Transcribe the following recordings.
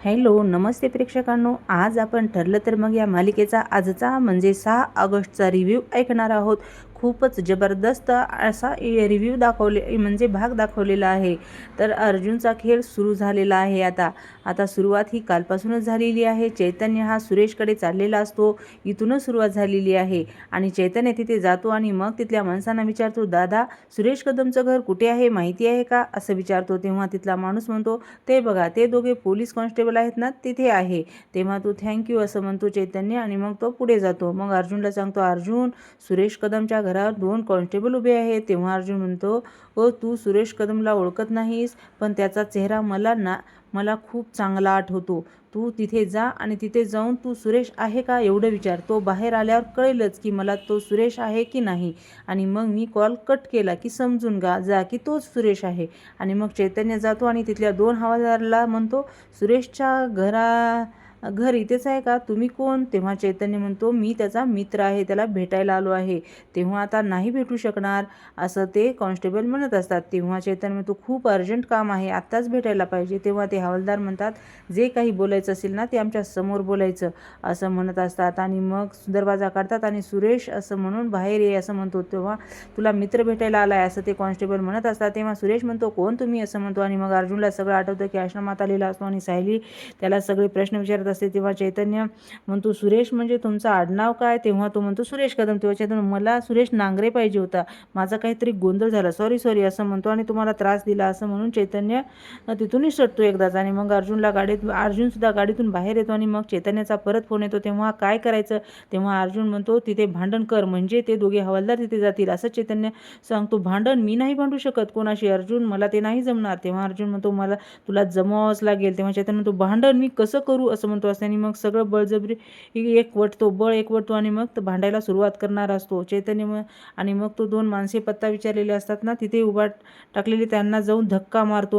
Hello नमस्ते प्रेक्षकांनो, आज आपण ठरलं तर मग या मालिकेचा आजचा म्हणजे 6 ऑगस्टचा रिव्ह्यू ऐकणार आहोत. खूपच जबरदस्त असा रिव्ह्यू म्हणजे भाग दाखवलेला आहे. तर अर्जुनचा खेळ सुरू झालेला आहे. आता सुरुवात ही कालपासूनच झालेली आहे. चैतन्य हा सुरेशकडे चाललेला असतो. इथूनच सुरुवात झालेली आहे आणि चैतन्य तिथे जातो आणि मग तिथल्या माणसांना विचारतो, दादा सुरेश कदमचं घर कुठे आहे, माहिती आहे का, असं विचारतो. तेव्हा तिथला माणूस म्हणतो, ते बघा ते दोघे पोलीस कॉन्स्टेबल आहेत ना, तिथे आहे. तेव्हा तो थँक्यू असं म्हणतो चैतन्य आणि मग तो पुढे जातो. मग अर्जुनला सांगतो, अर्जुन सुरेश कदमच्या घरावर 2 कॉन्स्टेबल उभे आहेत. तेव्हा अर्जुन म्हणतो, ओ तू सुरेश कदमला ओळखत नाहीस, पण त्याचा चेहरा मला खूप चांगला आठवतो. तू तिथे जा आणि तिथे जाऊन तू सुरेश आहे का एवढं विचार. तो बाहेर आल्यावर कळेलच की मला तो सुरेश आहे की नाही, आणि मग मी कॉल कट केला की समजून जा की तोच सुरेश आहे. आणि मग चैतन्य जातो आणि तिथल्या 2 हवालदाराला म्हणतो, सुरेशच्या घर इथेच आहे का, तुम्ही कोण. तेव्हा चैतन्य म्हणतो, मी त्याचा मित्र आहे, त्याला भेटायला आलो आहे. तेव्हा आता नाही भेटू शकणार असं ते कॉन्स्टेबल म्हणत असतात. तेव्हा चैतन्य म्हणतो, खूप अर्जंट काम आहे, आत्ताच भेटायला पाहिजे. तेव्हा ते हवालदार म्हणतात, जे काही बोलायचं असेल ना ते आमच्या समोर बोलायचं असं म्हणत असतात. आणि मग दरवाजा काढतात आणि सुरेश असं म्हणून बाहेर ये असं म्हणतो. तेव्हा तुला मित्र भेटायला आलाय असं ते कॉन्स्टेबल म्हणत असतात. तेव्हा सुरेश म्हणतो, कोण तुम्ही असं म्हणतो. आणि मग अर्जुनला सगळं आठवतं की आश्रमात आलेला असतो आणि सायली त्याला सगळे प्रश्न विचारत असते. तेव्हा चैतन्य म्हणतो, सुरेश म्हणजे तुमचं आडनाव काय. तेव्हा तो म्हणतो, सुरेश कदम. तेव्हा चैतन्य, मला सुरेश नांगरे पाहिजे होता, माझा काहीतरी गोंधळ झाला, सॉरी असं म्हणतो आणि तुम्हाला त्रास दिला असं म्हणून चैतन्य तिथून निसटतो एकदाच. आणि मग अर्जुन सुद्धा गाडीतून बाहेर येतो आणि मग चैतन्याचा परत फोन येतो. तेव्हा काय करायचं. तेव्हा अर्जुन म्हणतो, तिथे भांडण कर म्हणजे ते दोघे हवालदार तिथे जातील असं चैतन्य सांगतो. भांडण मी नाही भांडू शकत कोणाशी अर्जुन, मला ते नाही जमणार. तेव्हा अर्जुन म्हणतो, मला तुला जमवावंच लागेल. तेव्हा चैतन्य म्हणतो, भांडण मी कसं करू असं म्हणतो असते. आणि मग सगळं बळजबरी बळ एकवटतो आणि मग भांडायला सुरुवात करणार असतो चैतन्य. आणि मग तो 2 माणसे पत्ता विचारलेले असतात ना तिथे उभा टाकलेले, त्यांना जाऊन धक्का मारतो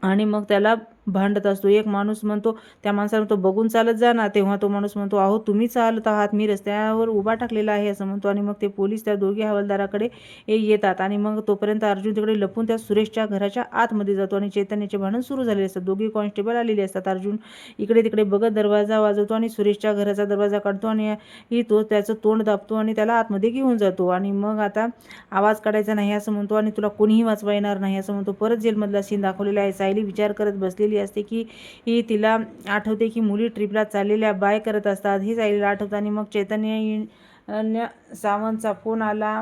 आणि मग त्याला भांडत असतो. एक माणूस म्हणतो, त्या माणसाला म्हणतो, बघून चालत जा ना. तेव्हा तो माणूस म्हणतो, अहो तुम्ही चालत आहात, मी रस्त्यावर उभा टाकलेला आहे असं म्हणतो. आणि मग ते पोलीस त्या दोघे हवालदाराकडे येतात आणि मग तोपर्यंत अर्जुन तिकडे लपून त्या सुरेशच्या घराच्या आतमध्ये जातो आणि चैतन्याचे भांडण सुरू झालेले असतात. दोघे कॉन्स्टेबल आलेले असतात. अर्जुन इकडे तिकडे बघत दरवाजा वाजवतो आणि सुरेशच्या घराचा दरवाजा काढतो आणि तो त्याचं तोंड दाबतो आणि त्याला आतमध्ये घेऊन जातो. आणि मग आता आवाज काढायचा नाही असं म्हणतो आणि तुला कोणीही वाचवा येणार नाही असं म्हणतो. परत जेलमधला सीन दाखवलेला आहे. सायली विचार करत बसलेली असते की तिला आठवते की मुली ट्रिपला चाललेल्या बाय करत असतात, हे सायलीला आठवतं. आणि मग चैतन्य सावंतचा फोन आला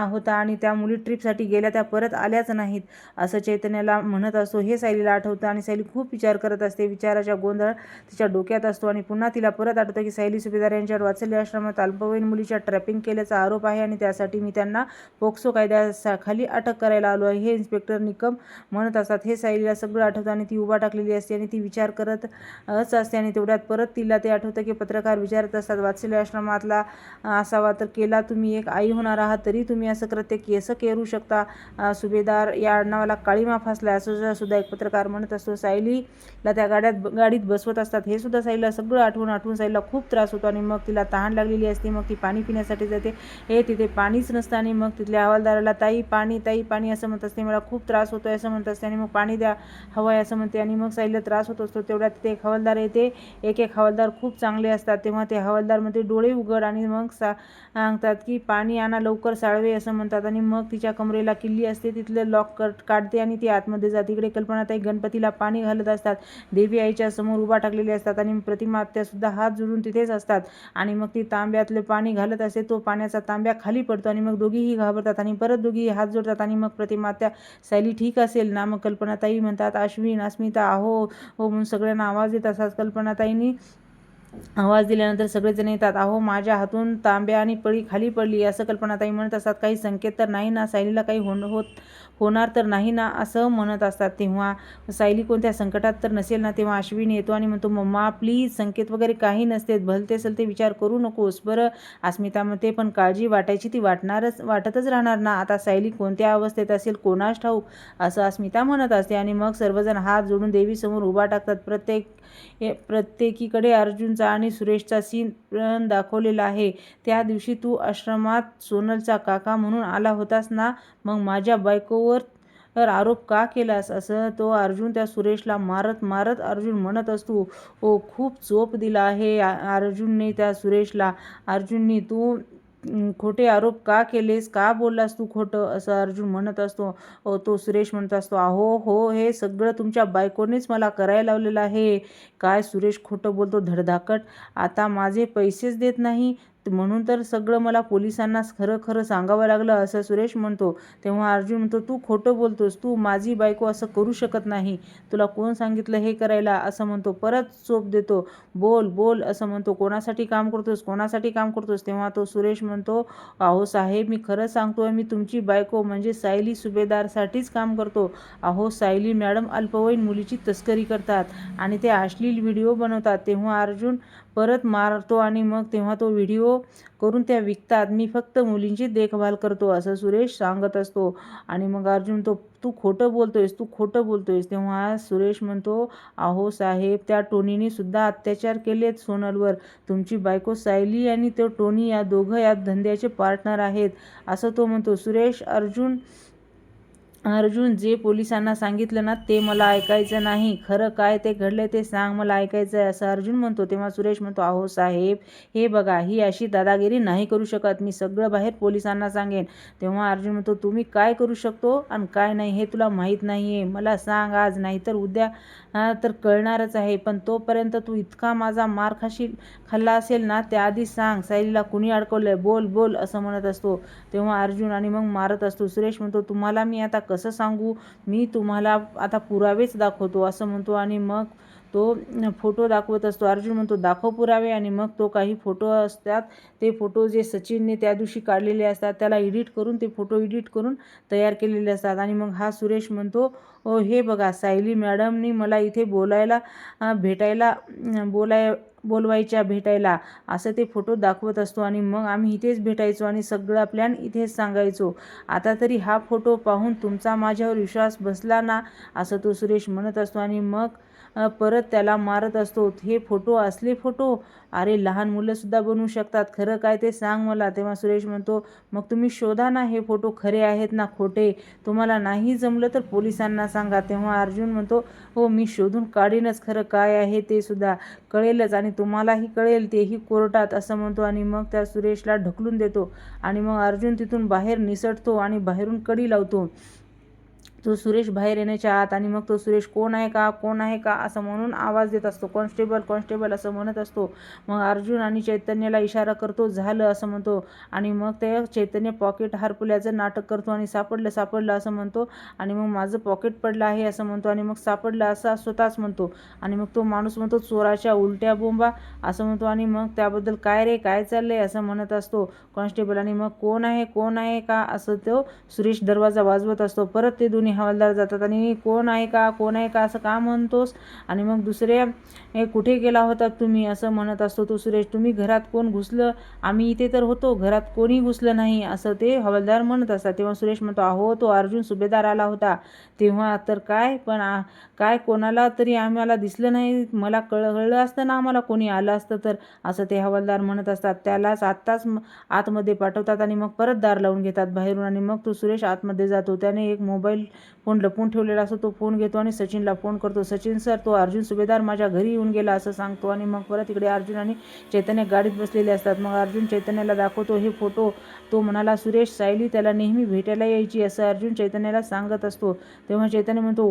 होता आणि त्या मुली ट्रिपसाठी गेल्या, त्या परत आल्याच नाहीत असं चैतन्याला म्हणत असतो. हे सायलीला आठवतं आणि सायली खूप विचार करत असते. विचाराच्या गोंधळ तिच्या डोक्यात असतो आणि पुन्हा तिला परत आठवतं की सायली सुभेदार यांच्यावर वात्सल्य आश्रमात अल्पवयीन मुलीच्या ट्रॅपिंग केल्याचा आरोप आहे आणि त्यासाठी मी त्यांना पोक्सो कायद्याखाली अटक करायला आलो आहे, हे इन्स्पेक्टर निकम म्हणत असतात. हे सायलीला सगळं आठवतं आणि ती उभा टाकलेली असते आणि ती विचार करतच असते. आणि तेवढ्यात परत तिला ते आठवतं की पत्रकार विचारत असतात, वात्सल्य आश्रमातला असावा तर केला, तुम्ही एक आई होणार आहात तरी तुम्ही असं कृत्य कसं करू शकता. सुभेदार या आडनावाला काळीमा फासला असं सुद्धा एक पत्रकार म्हणत असतो. सायलीला त्या गाडीत बसवत असतात. हे सुद्धा सायलीला सगळं आठवून सायलीला खूप त्रास होतो आणि मग तिला तहान लागलेली असते. मग ती पाणी पिण्यासाठी जाते. तिथे पाणीच नसतं आणि मग तिथल्या हवालदाराला ताई पाणी असं म्हणत असते. मला खूप त्रास होतोय असं म्हणत असते आणि मग पाणी द्या हवं आहे असं म्हणते. आणि मग सायलीला त्रास होत असतो. तेवढ्यात तिथे एक हवालदार येते. एक हवालदार खूप चांगले असतात. तेव्हा ते हवालदार म्हणते, डोळे उघड. आणि मग सांगतात की पाणी आणा लवकर साळवे असं म्हणतात. आणि मग तिच्या कमरेला किल्ली असते, तिथलं लॉक काढते आणि ती आतमध्ये जाते. इकडे कल्पनाताई गणपतीला पाणी घालत असतात. देवी आईच्या समोर उभा टाकलेले असतात आणि प्रतिमा त्या सुद्धा हात जोडून तिथेच असतात. आणि मग ती तांब्यातलं पाणी घालत असते. तो पाण्याचा तांब्या खाली पडतो आणि मग दोघीही घाबरतात आणि परत दोघीही हात जोडतात. आणि मग प्रतिमा त्या सायली ठीक असेल ना. मग कल्पनाताई म्हणतात, अश्विन अस्मिता हो म्हणून सगळ्यांना आवाज देत असतात. कल्पनाताईंनी आवाज दिल्यानंतर सगळेजण येतात. अहो माझ्या हातून तांब्या आणि पळी खाली पडली असं कल्पनाताई म्हणत असतात. काही संकेत तर नाही ना, सायलीला काही होणार तर नाही ना असं म्हणत असतात. तेव्हा सायली कोणत्या संकटात तर नसेल ना. तेव्हा अश्विन येतो आणि म्हणतो, मम्मा प्लीज संकेत वगैरे काही नसते, भलते सलते विचार करू नकोस बरं. अस्मिता म्हणते, पण काळजी वाटायची ती वाटतच राहणार ना. आता सायली कोणत्या अवस्थेत असेल कोणास ठाऊक असं अस्मिता म्हणत असते. आणि मग सर्वजण हात जोडून देवीसमोर उभा टाकतात. प्रत्येकीकडे अर्जुनचा आणि सुरेशचा सीन दाखवलेला आहे. त्या दिवशी तू आश्रमात सोनलचा काका म्हणून आला होतास ना. मग माझ्या बायकोवर आरोप का केलास, असं तो अर्जुन त्या सुरेशला मारत मारत अर्जुन म्हणत असतो. खूप चोप दिला आहे अर्जुनने त्या सुरेशला. अर्जुनने तू खोटे आरोप का केलेस, का बोललास तू खोटं, असं अर्जुन म्हणत असतो. तो सुरेश म्हणत असतो, अहो हो, हे सगळं तुमच्या बायकोनेच मला करायला लावलेलं आहे. काय सुरेश खोटं बोलतो धडधाकट. आता माझे पैसेच देत नाही म्हणून तर सगळं मला पोलिसांना खरं खरं सांगावं लागलं, असं सुरेश म्हणतो. तेव्हा अर्जुन म्हणतो, तू खोटं बोलतोस, तू माझी बायको असं करू शकत नाही, तुला कोण सांगितलं हे करायला, असं म्हणतो. परत चोप देतो. बोल बोल असं म्हणतो. कोणासाठी काम करतोस, कोणासाठी काम करतोस. तेव्हा तो सुरेश म्हणतो, अहो साहेब, मी खरं सांगतोय, मी तुमची बायको म्हणजे सायली सुभेदारसाठीच काम करतो. अहो सायली मॅडम अल्पवयीन मुलीची तस्करी करतात आणि ते अश्लील व्हिडिओ बनवतात. तेव्हा अर्जुन परत मारतो आणि मग तेव्हा तो व्हिडिओ करून त्या विकतात. मी फक्त मुलींची देखभाल करतो, असं सुरेश सांगत असतो. आणि मग अर्जुन तू खोटं बोलतोयस, तू खोटं बोलतोयस. तेव्हा सुरेश म्हणतो, अहो साहेब, त्या टोनीने सुद्धा अत्याचार केलेत सोनलवर. तुमची बायको सायली आणि तो टोनी या दोघं या धंद्याचे पार्टनर आहेत, असं तो म्हणतो. सुरेश, अर्जुन जे पोलिसांना सांगितलं ना ते मला ऐकायचं नाही, खरं काय ते घडलंय ते सांग, मला ऐकायचं आहे, असं अर्जुन म्हणतो. तेव्हा सुरेश म्हणतो, अहो साहेब, हे बघा, ही अशी दादागिरी नाही करू शकत, मी सगळं बाहेर पोलिसांना सांगेन. तेव्हा अर्जुन म्हणतो, तुम्ही काय करू शकतो आणि काय नाही हे तुला माहीत नाही आहे, मला सांग आज, नाहीतर उद्या तर कळणारच आहे. पण तोपर्यंत तू इतका माझा मार खाल्ला असेल ना, त्याआधी सांग, सायलीला कुणी अडकवलंय, बोल बोल, असं म्हणत असतो. तेव्हा अर्जुन आणि मग मारत असतो. सुरेश म्हणतो, तुम्हाला मी आता कसं सांगू, मी तुम्हाला आता पुरावेच दाखवतो, असं म्हणतो. आणि मग तो फोटो दाखवत असतो. अर्जुन म्हणतो, दाखव पुरावे. आणि मग तो काही फोटो असतात, ते फोटो जे सचिनने त्या दिवशी काढलेले असतात, त्याला एडिट करून ते फोटो एडिट करून तयार केलेले असतात. आणि मग हा सुरेश म्हणतो, हे बघा, सायली मॅडमनी मला इथे भेटायला असं ते फोटो दाखवत असतो. आणि मग आम्ही इथेच भेटायचो आणि सगळा प्लॅन इथेच सांगायचो. आता तरी हा फोटो पाहून तुमचा माझ्यावर विश्वास बसला ना, असं तो सुरेश म्हणत असतो. आणि मग परत त्याला मारत असतो. हे फोटो असले फोटो, अरे लहान मुलंसुद्धा बनवू शकतात, खरं काय ते सांग मला. तेव्हा सुरेश म्हणतो, मग तुम्ही शोधा ना, हे फोटो खरे आहेत ना खोटे, तुम्हाला नाही जमलं तर पोलिसांना सांगा. तेव्हा अर्जुन म्हणतो, हो, मी शोधून काढीनच, खरं काय आहे ते सुद्धा कळेलच आणि तुम्हालाही कळेल, तेही कोर्टात, असं म्हणतो. आणि मग त्या सुरेशला ढकलून देतो. आणि मग अर्जुन तिथून बाहेर निसटतो आणि बाहेरून कडी लावतो. तो सुरेश बाहेर येण्याच्या आत. आणि मग तो सुरेश, कोण आहे का, कोण आहे का, असं म्हणून आवाज देत असतो. कॉन्स्टेबल, कॉन्स्टेबल, असं म्हणत असतो. मग अर्जुन आणि चैतन्याला इशारा करतो, झालं, असं म्हणतो. आणि मग ते चैतन्य पॉकेट हरपल्याचं नाटक करतो आणि सापडलं सापडलं असं म्हणतो. आणि मग माझं पॉकेट पडलं आहे असं म्हणतो. आणि मग सापडलं असं स्वतःच म्हणतो. आणि मग तो माणूस म्हणतो, चोराच्या उलट्या बोंबा, असं म्हणतो. आणि मग त्याबद्दल काय रे, काय चाललंय, असं म्हणत असतो कॉन्स्टेबल. आणि मग कोण आहे का, असं तो सुरेश दरवाजा वाजवत असतो. परत ते दोन्ही हवालदार जातात आणि कोण आहे का असं का म्हणतोस. आणि मग दुसरे, कुठे गेला होतात तुम्ही, असं म्हणत असतो तो सुरेश. तुम्ही घरात कोण घुसलं, आम्ही इथे तर होतो, घरात कोणी घुसलं नाही, असं ते हवालदार म्हणत असतात. तेव्हा सुरेश म्हणतो, अहो तो अर्जुन सुभेदार आला होता तेव्हा तर काय, पण काय कोणाला तरी आम्हाला दिसलं नाही, मला कळलं असतं ना आम्हाला कोणी आलं असतं तर, असं ते हवालदार म्हणत असतात. त्यालाच आत्ताच आतमध्ये पाठवतात आणि मग परत दार लावून घेतात बाहेरून. आणि मग तो सुरेश आतमध्ये जातो. त्याने एक मोबाईल फोन लपवून ठेवलेला असतो, तो फोन घेतो आणि सचिनला फोन करतो. सचिन सर, तो अर्जुन सुभेदार माझ्या घरी येऊन गेला, असं सांगतो. आणि मग परत इकडे अर्जुन आणि चैतन्य गाडीत बसलेले असतात. मग अर्जुन चैतन्याला दाखवतो हे फोटो. तो म्हणाला, सुरेश, सायली त्याला नेहमी भेटायला यायची, असं अर्जुन चैतन्याला सांगत असतो. तेव्हा चैतन्य म्हणतो,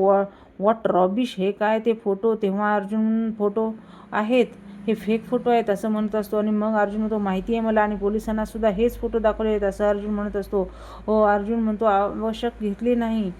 व्हॉट रॉबिश, हे काय ते फोटो. तेव्हा अर्जुन, फोटो आहेत, हे फेक फोटो आहेत, असं म्हणत असतो. आणि मग अर्जुन म्हणतो, माहिती आहे मला, आणि पोलिसांना सुद्धा हेच फोटो दाखवले आहेत, असं अर्जुन म्हणत असतो. अर्जुन म्हणतो, आवश्यक घेतली नाही,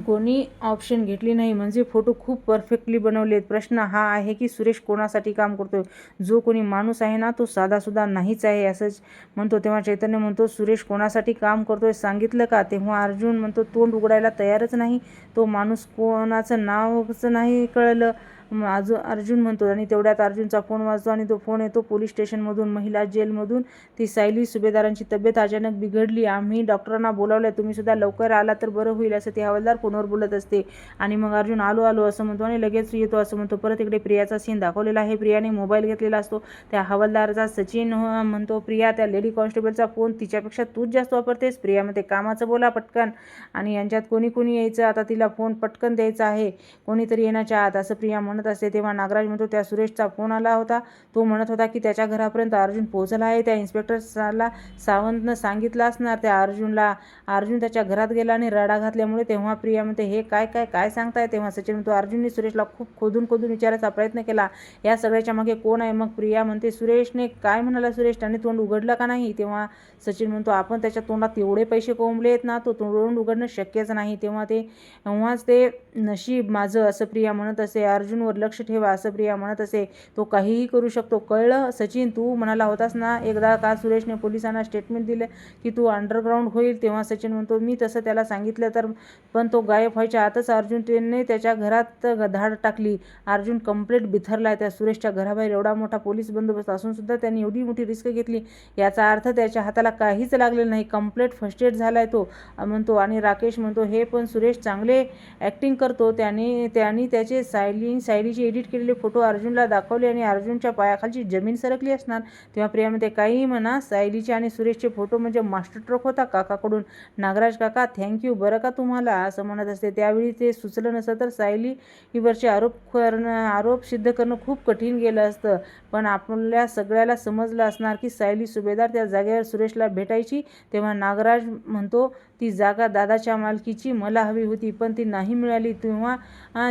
कोणी ऑप्शन घेतली नाही, म्हणजे फोटो खूप परफेक्टली बनवलेत. प्रश्न हा आहे की सुरेश कोणासाठी काम करतोय. जो कोणी माणूस आहे ना, तो साधासुद्धा नाहीच आहे, असंच म्हणतो. तेव्हा चैतन्य म्हणतो, सुरेश कोणासाठी काम करतोय सांगितलं का. तेव्हा अर्जुन म्हणतो, तोंड उघडायला तयारच नाही. तो माणूस कोणाचं नावच नाही कळलं, अर्जुन म्हणतो. आणि तेवढ्यात अर्जुनचा फोन वाजतो आणि तो फोन येतो पोलीस स्टेशनमधून, महिला जेलमधून. ती सायली सुभेदारांची तब्येत अचानक बिघडली, आम्ही डॉक्टरांना बोलावलं, तुम्ही सुद्धा लवकर आला तर बरं होईल असं ती हवालदार फोनवर बोलत असते. आणि मग अर्जुन आलो आलो असं म्हणतो आणि लगेच येतो असं म्हणतो. परत इकडे प्रियाचा सीन दाखवलेला आहे. प्रियाने मोबाईल घेतलेला असतो. त्या हवालदारचा सचिन म्हणतो, प्रिया त्या लेडी कॉन्स्टेबलचा फोन तिच्यापेक्षा तूच जास्त वापरतेस. प्रियामध्ये कामाचं बोला पटकन, आणि यांच्यात कोणी यायचं, आता तिला फोन पटकन द्यायचा आहे, कोणीतरी येण्याच्या आत असं प्रिया म्हणत असते. तेव्हा नागराज म्हणतो, त्या सुरेशचा फोन आला होता, तो म्हणत होता की त्याच्या घरापर्यंत अर्जुन पोहोचला आहे. त्या इन्स्पेक्टर सावंतनं सांगितलं असणार त्या अर्जुनला. अर्जुन त्याच्या घरात गेला आणि रडा घातल्यामुळे. तेव्हा प्रिया म्हणते, हे काय काय काय सांगताय. तेव्हा सचिन म्हणतो, अर्जुनने सुरेशला खूप खोदून विचारायचा प्रयत्न केला, या सगळ्याच्या मागे कोण आहे. मग प्रिया म्हणते, सुरेशने काय म्हणाला, सुरेश त्याने तोंड उघडलं का नाही. तेव्हा सचिन म्हणतो, आपण त्याच्या तोंडात एवढे पैसे कोंबले आहेत ना, तो तोंड उघडणं शक्यच नाही. तेव्हाच ते नशीब माझं असं प्रिया म्हणत असे. अर्जुनवर लक्ष ठेवा असं प्रिया म्हणत असे. तो काहीही करू शकतो, कळलं. सचिन, तू म्हणाला होतास ना एकदा का सुरेशने पोलिसांना स्टेटमेंट दिलं की तू अंडरग्राऊंड होईल. तेव्हा सचिन म्हणतो, मी तसं त्याला सांगितलं तर, पण तो गायब व्हायच्या आतच अर्जुन ट्रेनने त्याच्या घरात धाड टाकली. अर्जुन कंप्लीट बिथरला. त्या सुरेशच्या घराबाहेर एवढा मोठा पोलीस बंदोबस्त असून सुद्धा त्यांनी एवढी मोठी रिस्क घेतली, याचा अर्थ त्याच्या हाताला काहीच लागलेलं नाही, कंप्लीट फर्स्ट एड झालाय तो म्हणतो. आणि राकेश म्हणतो, हे पण सुरेश चांगले ॲक्टिंग करतो. त्यांनी त्याचे सायलीची एडिट केलेले फोटो अर्जुनला दाखवले आणि अर्जुनच्या पायाखालची जमीन सरकली असणार. तेव्हा प्रियामध्ये काही म्हणा, सायलीचे आणि सुरेशचे फोटो म्हणजे मास्टर ट्रोक होता काकाकडून. नागराज काका थँक्यू बरं का तुम्हाला असं म्हणत असते. त्यावेळी ते सुचलं नसतं तर सायलीवरचे आरोप सिद्ध करणं खूप कठीण गेलं असतं. पण आपल्या सगळ्याला समजलं असणार की सायली सुभेदार त्या जागेवर सुरेशला भेटायची. तेव्हा नागराज म्हणतो, ती जागा दादाच्या मालकीची मला हवी होती, पण ती नाही मिळाली.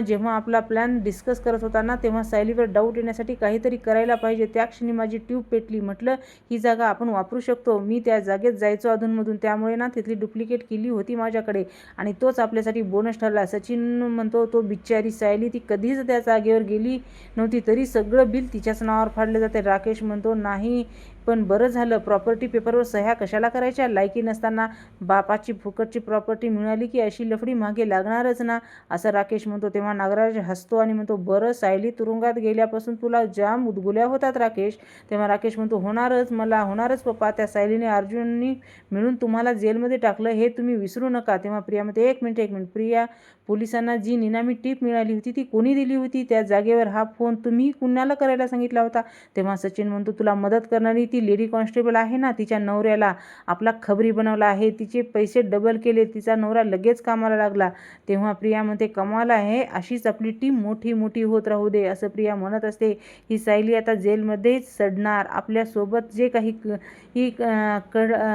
जेव्हा आपला प्लॅन डिस्कस करत होता ना, तेव्हा सायलीवर डाऊट येण्यासाठी काहीतरी करायला पाहिजे. त्या क्षणी माझी ट्यूब पेटली. म्हटलं, ही जागा आपण वापरू शकतो. मी त्या जागेत जायचो अधूनमधून, त्यामुळे ना तिथली डुप्लिकेट केली होती माझ्याकडे आणि तोच आपल्यासाठी बोनस ठरला. सचिन म्हणतो, तो बिचारी सायली, ती कधीच त्या जागेवर गेली नव्हती, तरी सगळं बिल तिच्याच नावावर फाडलं जाते. राकेश म्हणतो, नाही पण बरं झालं, प्रॉपर्टी पेपरवर सह्या कशाला करायच्या, लायकी नसताना बापाची फुकटची प्रॉपर्टी मिळाली की अशी लफडी मागे लागणारच ना असं राकेश म्हणतो. तेव्हा नागराज हसतो आणि म्हणतो, बरं सायली तुरुंगात गेल्यापासून तुला जाम उद्गुल्या होतात राकेश. तेव्हा राकेश म्हणतो, मला होणारच पप्पा, त्या सायलीने अर्जुननी मिळून तुम्हाला जेलमध्ये टाकलं हे तुम्ही विसरू नका. तेव्हा प्रिया म्हणते, एक मिनिट प्रिया, पोलिसांना जी निनामी टीप मिळाली होती ती कोणी दिली होती. त्या जागेवर हा फोन तुम्ही कुणाला करायला सांगितला होता. तेव्हा सचिन म्हणतो, तुला मदत करणारी ती लेडी कॉन्स्टेबल आहे ना, तिच्या नवऱ्याला आपला खबरी बनवला आहे, तिचे पैसे डबल केले, तिचा नवरा लगेच कामाला लागला. तेव्हा प्रिया म्हणते, कमाल आहे, अशीच आपली टीम मोठी होत राहू दे असं प्रिया म्हणत असते. ही सायली आता जेलमध्येच सडणार. आपल्यासोबत जे काही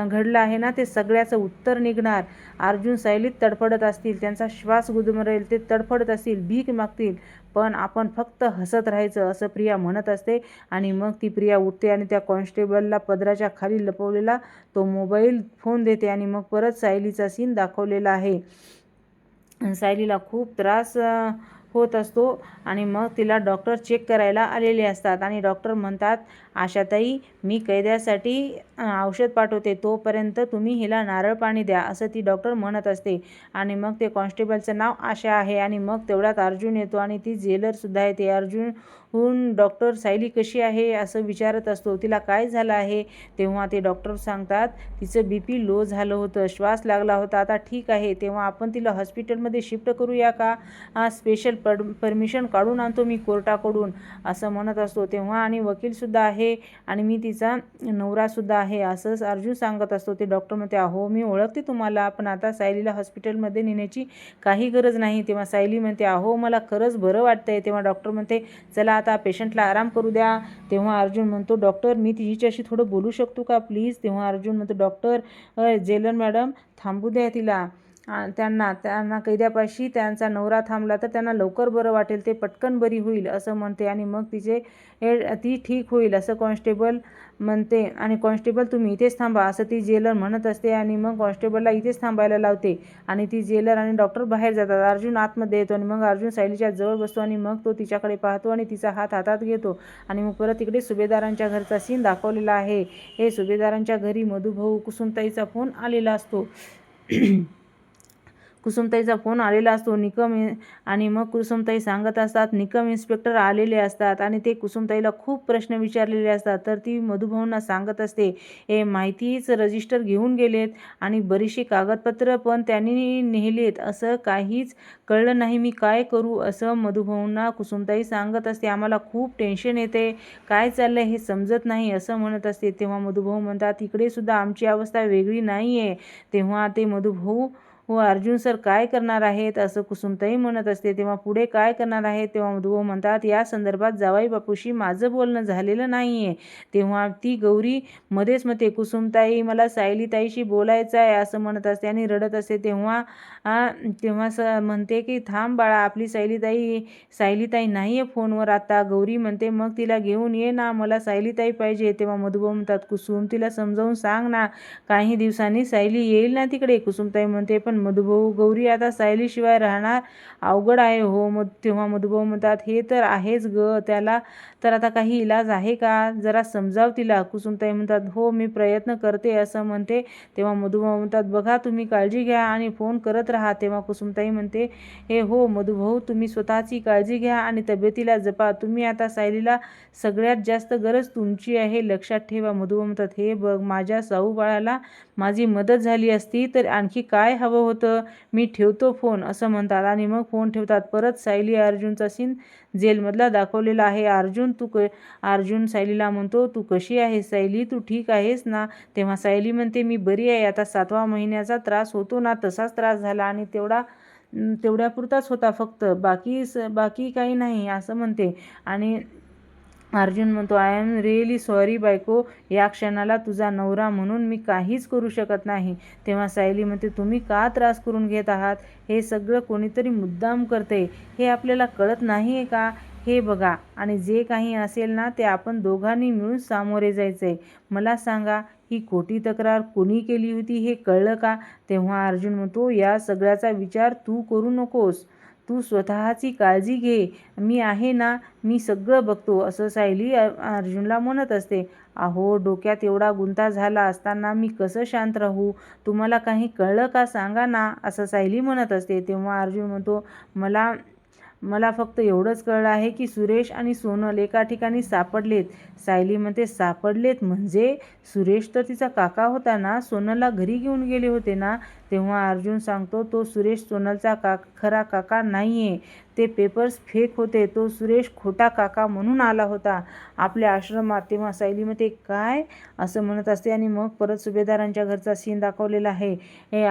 घडलं आहे ना, ते सगळ्याचं उत्तर निघणार. अर्जुन सायलीत तडफडत असतील, त्यांचा श्वास गुदमरेल, ते तडफडत असतील, भीक मागतील, पण आपण फक्त हसत राहायचं असं प्रिया म्हणत असते. आणि मग ती प्रिया उठते आणि त्या कॉन्स्टेबलला पदराच्या खाली लपवलेला तो मोबाईल फोन देते. आणि मग परत सायलीचा सीन दाखवलेला आहे. सायलीला खूप त्रास होत असतो आणि मग तिला डॉक्टर चेक करायला आलेले असतात आणि डॉक्टर म्हणतात, आशाताई, मी कैद्यासाठी औषध पाठवते, तोपर्यंत तुम्ही हिला नारळ पाणी द्या असं ती डॉक्टर म्हणत असते. आणि मग ते कॉन्स्टेबलचं नाव आशा आहे. आणि मग तेवढ्यात अर्जुन येतो आणि ती जेलरसुद्धा येते. अर्जुन डॉक्टर सायली कशी आहे असं विचारत असतो, तिला काय झालं आहे. तेव्हा ते डॉक्टर सांगतात, तिचं BP लो झालं होतं, श्वास लागला होता, आता ठीक आहे. तेव्हा आपण तिला हॉस्पिटलमध्ये शिफ्ट करूया का, स्पेशल परमिशन काढून आणतो मी कोर्टाकडून असं म्हणत असतो. तेव्हा आणि वकीलसुद्धा आहे आणि मी तिचा नवरासुद्धा आहे असं अर्जुन सांगत असतो. ते डॉक्टर म्हणते, अहो मी ओळखते तुम्हाला, पण आता सायलीला हॉस्पिटलमध्ये नेण्याची काही गरज नाही. तेव्हा सायली म्हणते, अहो मला खरंच बरं वाटतंय. तेव्हा डॉक्टर म्हणते, चला आता पेशंटला आराम करू द्या. तेव्हा अर्जुन म्हणतो, डॉक्टर मी तिच्याशी थोडं बोलू शकतो का प्लीज. तेव्हा अर्जुन म्हणतो, डॉक्टर जेलर मॅडम थांबू द्या तिला. त्यांना कैद्यापाशी त्यांचा नवरा थांबला तर त्यांना लवकर बरं वाटेल, ते पटकन बरी होईल असं म्हणते. आणि मग ती ठीक होईल असं कॉन्स्टेबल म्हणते. आणि कॉन्स्टेबल तुम्ही इथेच थांबा असं ती जेलर म्हणत असते. आणि मग कॉन्स्टेबलला इथेच थांबायला लावते आणि ती जेलर आणि डॉक्टर बाहेर जातात. अर्जुन आतमध्ये येतो आणि मग अर्जुन सायलीच्या जवळ बसतो आणि मग तो तिच्याकडे पाहतो आणि तिचा हात हातात घेतो. आणि मग परत इकडे सुभेदारांच्या घरचा सीन दाखवलेला आहे. हे सुभेदारांच्या घरी मधुभाऊ कुसुमताईचा फोन आलेला असतो. कुसुमताईचा फोन आलेला असतो. आणि मग कुसुमताई सांगत असतात, निकम इन्स्पेक्टर आलेले असतात आणि ते कुसुमताईला खूप प्रश्न विचारलेले असतात. तर ती मधुभाऊंना सांगत असते, हे माहितीच रजिस्टर घेऊन गेलेत आणि बरीचशी कागदपत्र पण त्यांनी नेलेत. असं काहीच कळलं नाही, मी काय करू, असं मधुभाऊंना कुसुमताई सांगत असते. आम्हाला खूप टेन्शन येते, काय चाललंय हे समजत नाही, असं म्हणत असते. तेव्हा मधुभाऊ म्हणतात, इकडे सुद्धा आमची अवस्था वेगळी नाही आहे. तेव्हा ते मधुभाऊ अर्जुन सर काय करणार आहेत, असं कुसुमताई म्हणत असते. तेव्हा पुढे काय करणार आहेत, तेव्हा मधुभाऊ म्हणतात, या संदर्भात जावई बापूशी माझं बोलणं झालेलं नाही आहे. तेव्हा ती गौरी मध्येच म्हणते, कुसुमताई मला सायलीताईशी बोलायचं आहे, असं म्हणत असते आणि रडत असते. तेव्हा म्हणते की थांब बाळा, आपली सायलीताई नाही आहे फोनवर आता. गौरी म्हणते, मग तिला घेऊन ये ना, मला सायलीताई पाहिजे. तेव्हा मधुभाऊ म्हणतात, कुसुम तिला समजावून सांग ना, काही दिवसांनी सायली येईल ना तिकडे. कुसुमताई म्हणते, पण मधुभाऊ गौरी आता सायलीशिवाय राहणार अवघड आहे हो. तेव्हा मधुभाऊ म्हणतात, हे तर आहेच ग, त्याला तर आता काही इलाज आहे का, जरा समजाव तिला. कुसुमताई म्हणतात, हो मी प्रयत्न करते, असं म्हणते. तेव्हा मधुभाऊ म्हणतात, बघा तुम्ही काळजी घ्या आणि फोन करत राहा. तेव्हा कुसुमताई म्हणते, हे हो मधुभाऊ, तुम्ही स्वतःची काळजी घ्या आणि तब्येतीला जपा. तुम्ही आता सायलीला सगळ्यात जास्त गरज तुमची आहे, लक्षात ठेवा. मधुभाऊ म्हणतात, हे बघ, माझ्या साऊ बाळाला माझी मदत झाली असती तर आणखी काय हवं होतं, मी ठेवतो फोन, असं म्हणतात आणि मग फोन ठेवतात. परत सायली अर्जुनचा सीन जेलमधला दाखवलेला आहे. अर्जुन सायलीला म्हणतो, तू कशी आहेस सायली, तू ठीक आहेस ना. तेव्हा सायली म्हणते, मी बरी आहे. आता 7व्या महिन्याचा त्रास होतो ना, तसाच त्रास झाला आणि तेवढ्यापुरताच होता फक्त, बाकी काही नाही, असं म्हणते. आणि अर्जुन म्हणतो, आय एम रिअली सॉरी बायको, या क्षणाला तुझा नवरा म्हणून मी काहीच करू शकत नाही. तेव्हा सायली म्हणते, तुम्ही का त्रास करून घेत आहात, हे सगळं कोणीतरी मुद्दाम करते, हे आपल्याला कळत नाही आहे का. हे बघा, आणि जे काही असेल ना ते आपण दोघांनी मिळून सामोरे जायचंय. मला सांगा, ही खोटी तक्रार कोणी केली होती हे कळलं का. तेव्हा अर्जुन म्हणतो, या सगळ्याचा विचार तू करू नकोस, तू स्वतःची काळजी घे, मी आहे ना, मी सगळं बघतो, असं सायली अर्जुनला म्हणत असते. अहो, डोक्यात एवढा गुंता झाला असताना मी कसं शांत राहू, तुम्हाला काही कळलं का सांगा ना, असं सायली म्हणत असते. तेव्हा अर्जुन म्हणतो, मला फक्त एवढंच कळलं आहे की सुरेश आणि सोनल एका ठिकाणी सापडलेत. सायली म्हणते, सापडलेत म्हणजे सुरेश तर तिचा काका होता ना, सोनलला घरी घेऊन गेले होते ना. तेव्हा अर्जुन सांगतो, तो सुरेश सोनलचा खरा काका नाही आहे, ते पेपर्स फेक होते, तो सुरेश खोटा काका म्हणून आला होता आपल्या आश्रमात. तेव्हा सायली म्हणते, काय, असं म्हणत असते आणि मग परत सुभेदारांच्या घरचा सीन दाखवलेला आहे. हे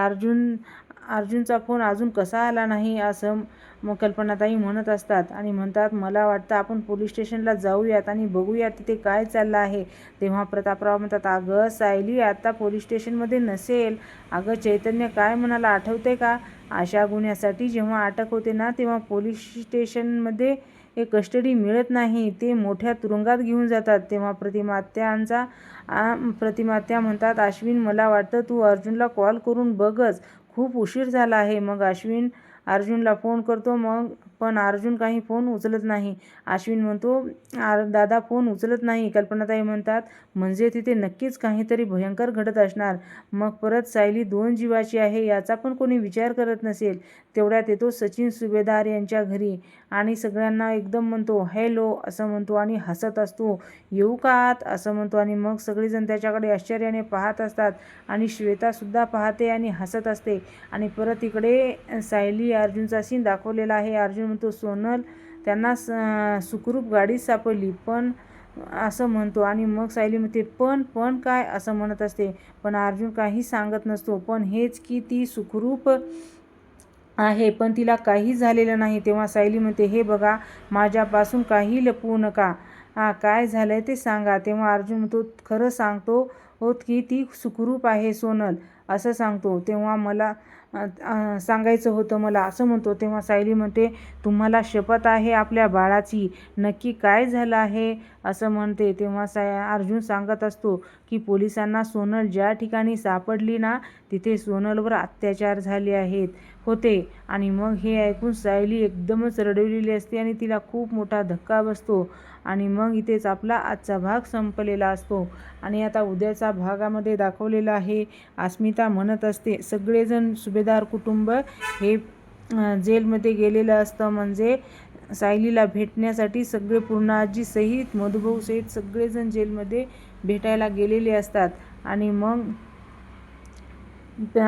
अर्जुनचा फोन अजून कसा आला नाही, असं मग कल्पनाताई म्हणत असतात आणि म्हणतात, मला वाटतं आपण पोलीस स्टेशनला जाऊयात आणि बघूयात तिथे काय चाललं आहे. तेव्हा प्रतापराव म्हणतात, अगं सायली आता पोलीस स्टेशनमध्ये नसेल, अगं चैतन्य काय म्हणाला आठवते का, अशा गुन्ह्यासाठी जेव्हा अटक होते ना तेव्हा पोलीस स्टेशनमध्ये कस्टडी मिळत नाही, ते मोठ्या तुरुंगात घेऊन जातात. तेव्हा प्रतिमात्या म्हणतात, अश्विन मला वाटतं तू अर्जुनला कॉल करून बघच, खूप उशीर झाला आहे. मग अश्विन अर्जुनला फोन करतो, पण अर्जुन काही फोन उचलत नाही. अश्विन म्हणतो, दादा फोन उचलत नाही. कल्पनाताई म्हणतात, म्हणजे तिथे नक्कीच काहीतरी भयंकर घडत असणार. मग परत सायली 2 जीवाची आहे याचा पण कोणी विचार करत नसेल. तेवढ्यात येतो सचिन सुभेदार यांच्या घरी आणि सगळ्यांना एकदम म्हणतो, हॅलो, असं म्हणतो आणि हसत असतो. येऊ का आत, असं म्हणतो आणि मग सगळेजण त्याच्याकडे आश्चर्याने पाहत असतात आणि श्वेतासुद्धा पाहते आणि हसत असते. आणि परत इकडे सायली अर्जुनचा सीन दाखवलेला आहे. अर्जुन म्हणतो, सोनल त्यांना सुखरूप गाडीत सापडली, पण असं म्हणतो आणि मग सायली म्हणते, पण काय, असं म्हणत असते. पण अर्जुन काही सांगत नसतो, पण हेच की ती सुखरूप आहे, पण तिला काही झालेलं नाही. तेव्हा सायली म्हणते, हे बघा, माझ्यापासून काही लपवू नका, काय झालंय ते सांगा. तेव्हा अर्जुन म्हणतो, खरं सांगतो की ती सुखरूप आहे सोनल, असं सांगतो. तेव्हा मला सांगायचं होतं मला, असं म्हणतो. तेव्हा सायली म्हणते, तुम्हाला शपथ आहे आपल्या बाळाची, नक्की काय झालं आहे, असं म्हणते. तेव्हा अर्जुन सांगत असतो की पोलिसांना सोनल ज्या ठिकाणी सापडली ना तिथे सोनलवर अत्याचार झाले आहेत. होते आणि मग हे ऐकून सायली एकदमच रडवलेली असते आणि तिला खूप मोठा धक्का बसतो आणि मग इथेच आपला आजचा भाग संपलेला असतो. आणि आता उद्याचा भागामध्ये दाखवलेला आहे. अस्मिता म्हणत असते सगळेजण सुभेदार कुटुंब हे जेलमध्ये गेलेलं असतं, म्हणजे सायलीला भेटण्यासाठी सगळे पूर्णाजी सहित मधुभाऊ सहित सगळेजण जेलमध्ये भेटायला गेलेले असतात. आणि मग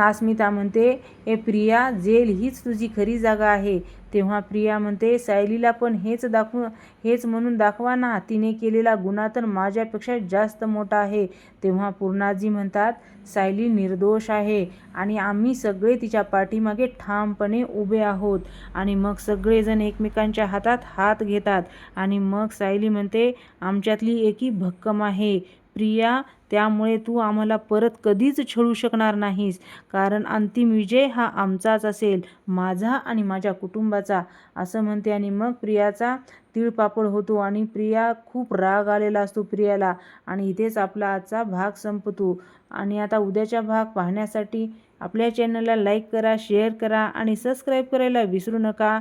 अस्मिता म्हणते ए प्रिया, जेल हीच तुझी खरी जागा आहे. तेव्हा प्रिया म्हणते सायलीला पण हेच म्हणून दाखवा ना, तिने केलेला गुन्हा तर माझ्यापेक्षा जास्त मोठा आहे. तेव्हा पूर्णाजी म्हणतात सायली निर्दोष आहे आणि आम्ही सगळे तिच्या पाठीमागे ठामपणे उभे आहोत. आणि मग सगळेजण एकमेकांच्या हातात हात घेतात आणि मग सायली म्हणते आमच्यातली एकी भक्कम आहे प्रिया, त्यामुळे तू आम्हाला परत कधीच छळू शकणार नाहीस, कारण अंतिम विजय हा आमचाच असेल, माझा आणि माझ्या कुटुंबाचा, असं म्हणते. आणि मग प्रियाचा तिळपापड होतो आणि प्रिया खूप राग आलेला असतो प्रियाला. आणि इथेच आपला आजचा भाग संपतो. आणि आता उद्याचा भाग पाहण्यासाठी आपल्या चॅनलला लाईक करा, शेअर करा आणि सबस्क्राईब करायला विसरू नका.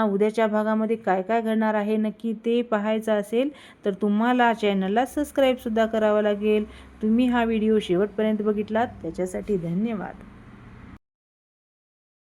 उद्याच्या भागामध्ये काय काय घडणार आहे नक्की ते पाहायचं असेल तर तुम्हाला चॅनलला सबस्क्राईबसुद्धा करावं लागेल. तुम्ही हा व्हिडिओ शेवटपर्यंत बघितलात त्याच्यासाठी धन्यवाद.